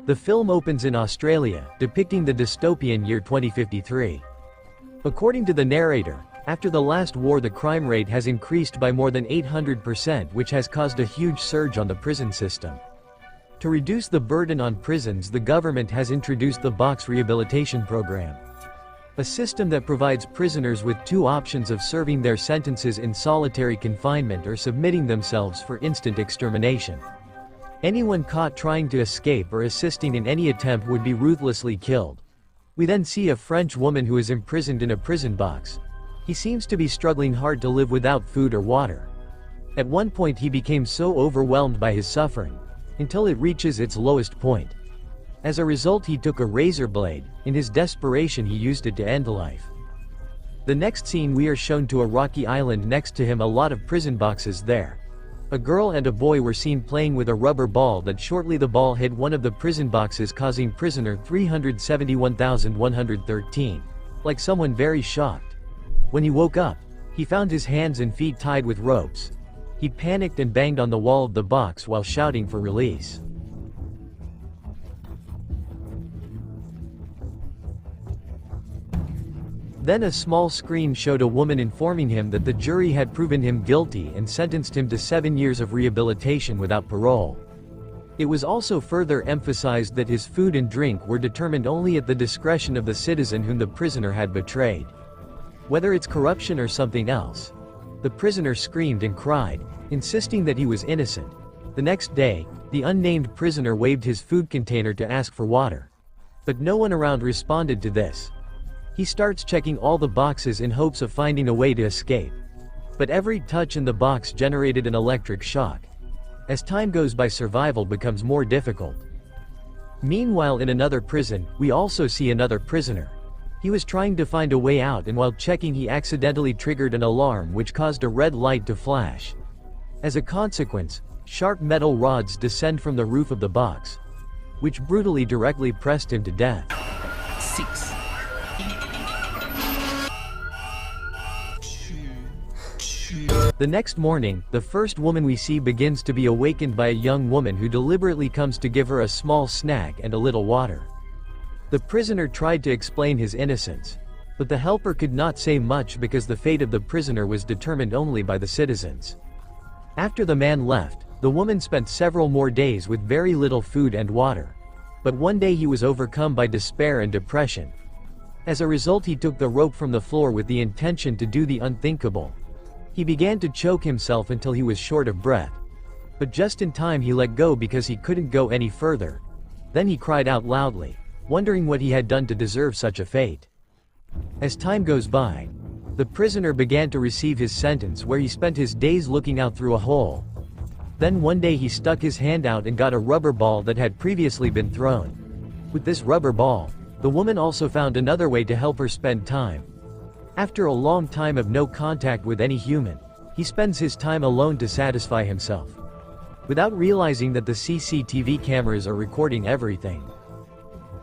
The film opens in Australia, depicting the dystopian year 2053. According to the narrator, after the last war the crime rate has increased by more than 800%, which has caused a huge surge on the prison system. To reduce the burden on prisons, the government has introduced the Box Rehabilitation Program, a system that provides prisoners with two options of serving their sentences in solitary confinement or submitting themselves for instant extermination. Anyone caught trying to escape or assisting in any attempt would be ruthlessly killed. We then see a French woman who is imprisoned in a prison box. He seems to be struggling hard to live without food or water. At one point he became so overwhelmed by his suffering, until it reaches its lowest point. As a result, he took a razor blade. In his desperation he used it to end life. The next scene, we are shown to a rocky island. Next to him a lot of prison boxes there. A girl and a boy were seen playing with a rubber ball that shortly the ball hit one of the prison boxes, causing prisoner 371,113. Like someone very shocked. When he woke up, he found his hands and feet tied with ropes. He panicked and banged on the wall of the box while shouting for release. Then a small screen showed a woman informing him that the jury had proven him guilty and sentenced him to 7 years of rehabilitation without parole. It was also further emphasized that his food and drink were determined only at the discretion of the citizen whom the prisoner had betrayed. Whether it's corruption or something else. The prisoner screamed and cried, insisting that he was innocent. The next day, the unnamed prisoner waved his food container to ask for water. But no one around responded to this. He starts checking all the boxes in hopes of finding a way to escape. But every touch in the box generated an electric shock. As time goes by, survival becomes more difficult. Meanwhile, in another prison, we also see another prisoner. He was trying to find a way out, and while checking he accidentally triggered an alarm which caused a red light to flash. As a consequence, sharp metal rods descend from the roof of the box, which brutally directly pressed him to death. 6. The next morning, the first woman we see begins to be awakened by a young woman who deliberately comes to give her a small snack and a little water. The prisoner tried to explain his innocence, but the helper could not say much because the fate of the prisoner was determined only by the citizens. After the man left, the woman spent several more days with very little food and water. But one day he was overcome by despair and depression. As a result, he took the rope from the floor with the intention to do the unthinkable. He began to choke himself until he was short of breath. But just in time he let go because he couldn't go any further. Then he cried out loudly, wondering what he had done to deserve such a fate. As time goes by, the prisoner began to receive his sentence, where he spent his days looking out through a hole. Then one day he stuck his hand out and got a rubber ball that had previously been thrown. With this rubber ball, the woman also found another way to help her spend time. After a long time of no contact with any human, he spends his time alone to satisfy himself, without realizing that the CCTV cameras are recording everything.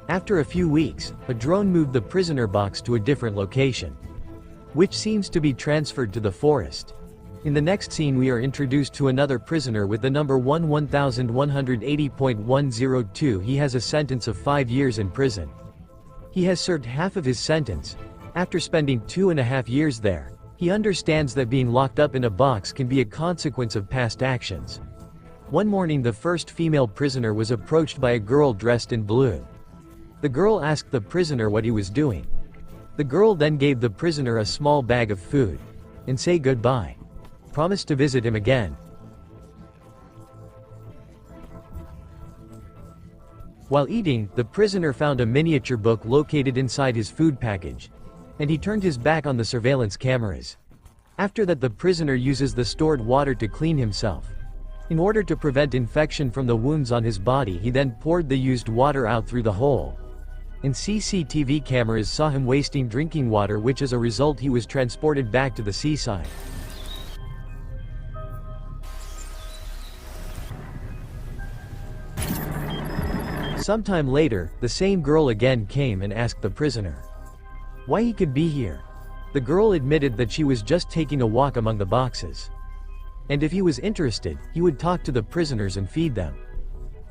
After a few weeks, a drone moved the prisoner box to a different location, which seems to be transferred to the forest. In the next scene we are introduced to another prisoner with the number 1180.102. He has a sentence of 5 years in prison. He has served half of his sentence. After spending 2.5 years there, he understands that being locked up in a box can be a consequence of past actions. One morning the first female prisoner was approached by a girl dressed in blue. The girl asked the prisoner what he was doing. The girl then gave the prisoner a small bag of food, and said goodbye. Promised to visit him again. While eating, the prisoner found a miniature book located inside his food package, and he turned his back on the surveillance cameras. After that, the prisoner uses the stored water to clean himself. In order to prevent infection from the wounds on his body, he then poured the used water out through the hole. And CCTV cameras saw him wasting drinking water, which as a result he was transported back to the seaside. Sometime later, the same girl again came and asked the prisoner why he could be here. The girl admitted that she was just taking a walk among the boxes, and if he was interested, he would talk to the prisoners and feed them.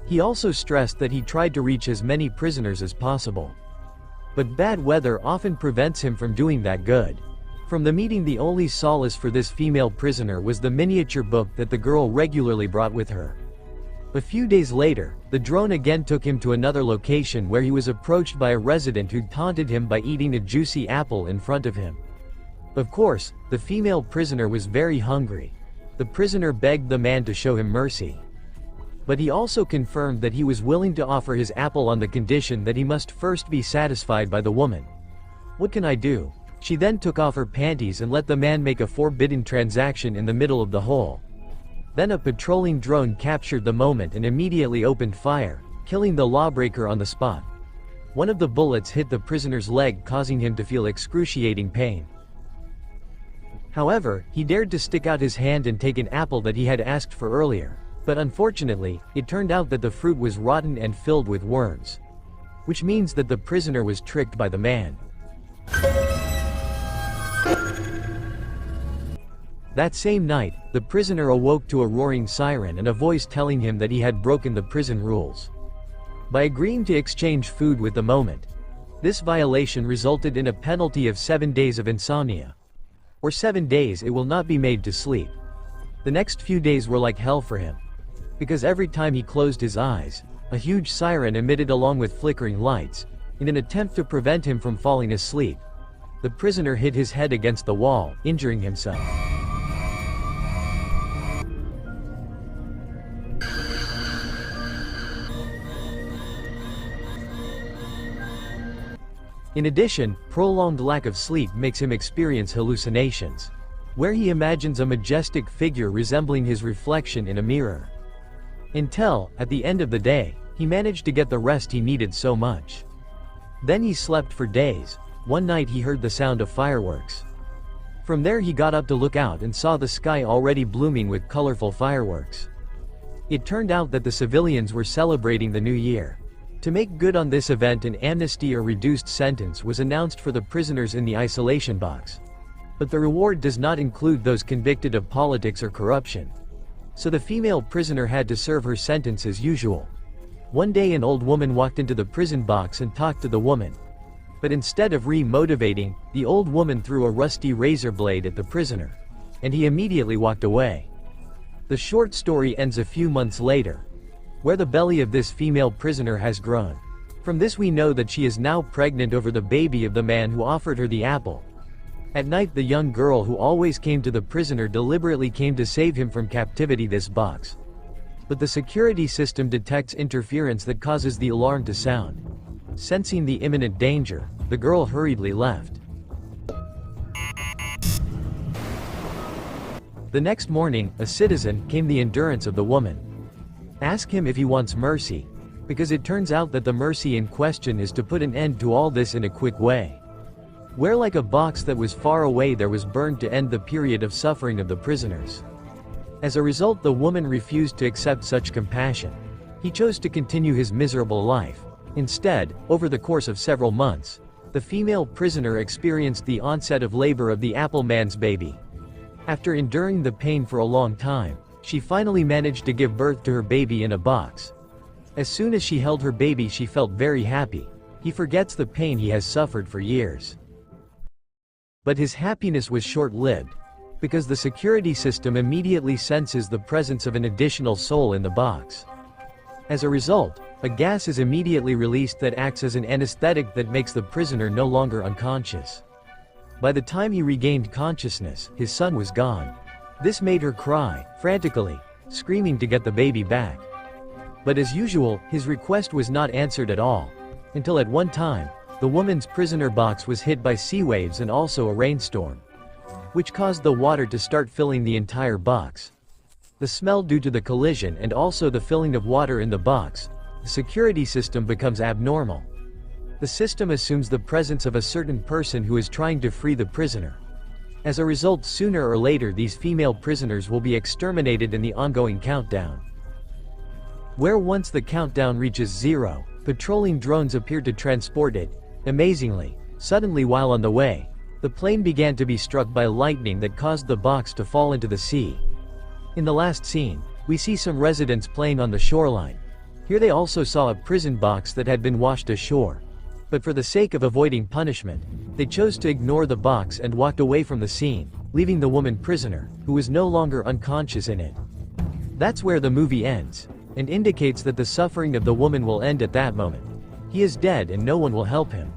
He also stressed that he tried to reach as many prisoners as possible. But bad weather often prevents him from doing that good. From the meeting, the only solace for this female prisoner was the miniature book that the girl regularly brought with her. A few days later, the drone again took him to another location where he was approached by a resident who taunted him by eating a juicy apple in front of him. Of course, the female prisoner was very hungry. The prisoner begged the man to show him mercy. But he also confirmed that he was willing to offer his apple on the condition that he must first be satisfied by the woman. "What can I do?" She then took off her panties and let the man make a forbidden transaction in the middle of the hole. Then a patrolling drone captured the moment and immediately opened fire, killing the lawbreaker on the spot. One of the bullets hit the prisoner's leg, causing him to feel excruciating pain. However, he dared to stick out his hand and take an apple that he had asked for earlier. But unfortunately, it turned out that the fruit was rotten and filled with worms. Which means that the prisoner was tricked by the man. That same night, the prisoner awoke to a roaring siren and a voice telling him that he had broken the prison rules by agreeing to exchange food with the moment. This violation resulted in a penalty of 7 days of insomnia. Or 7 days it will not be made to sleep. The next few days were like hell for him. Because every time he closed his eyes, a huge siren emitted along with flickering lights. In an attempt to prevent him from falling asleep, the prisoner hit his head against the wall, injuring himself. In addition, prolonged lack of sleep makes him experience hallucinations, where he imagines a majestic figure resembling his reflection in a mirror. Until, at the end of the day, he managed to get the rest he needed so much. Then he slept for days. One night he heard the sound of fireworks. From there he got up to look out and saw the sky already blooming with colorful fireworks. It turned out that the civilians were celebrating the new year. To make good on this event, an amnesty or reduced sentence was announced for the prisoners in the isolation box. But the reward does not include those convicted of politics or corruption. So the female prisoner had to serve her sentence as usual. One day an old woman walked into the prison box and talked to the woman. But instead of re-motivating, the old woman threw a rusty razor blade at the prisoner. And he immediately walked away. The short story ends a few months later, where the belly of this female prisoner has grown. From this we know that she is now pregnant over the baby of the man who offered her the apple. At night the young girl who always came to the prisoner deliberately came to save him from captivity this box. But the security system detects interference that causes the alarm to sound. Sensing the imminent danger, the girl hurriedly left. The next morning, a citizen came the endurance of the woman. Ask him if he wants mercy, because it turns out that the mercy in question is to put an end to all this in a quick way. Where like a box that was far away there was burned to end the period of suffering of the prisoners. As a result the woman refused to accept such compassion. He chose to continue his miserable life. Instead, over the course of several months, the female prisoner experienced the onset of labor of the apple man's baby. After enduring the pain for a long time, she finally managed to give birth to her baby in a box. As soon as she held her baby she felt very happy. He forgets the pain he has suffered for years. But his happiness was short-lived, because the security system immediately senses the presence of an additional soul in the box. As a result, a gas is immediately released that acts as an anesthetic that makes the prisoner no longer unconscious. By the time he regained consciousness, his son was gone. This made her cry, frantically, screaming to get the baby back. But as usual, his request was not answered at all, until at one time, the woman's prisoner box was hit by sea waves and also a rainstorm, which caused the water to start filling the entire box. The smell due to the collision and also the filling of water in the box, the security system becomes abnormal. The system assumes the presence of a certain person who is trying to free the prisoner. As a result, sooner or later these female prisoners will be exterminated in the ongoing countdown. Where once the countdown reaches 0, patrolling drones appeared to transport it. Amazingly, suddenly while on the way, the plane began to be struck by lightning that caused the box to fall into the sea. In the last scene, we see some residents playing on the shoreline. Here they also saw a prison box that had been washed ashore. But for the sake of avoiding punishment, they chose to ignore the box and walked away from the scene, leaving the woman prisoner, who was no longer unconscious in it. That's where the movie ends, and indicates that the suffering of the woman will end at that moment. He is dead and no one will help him.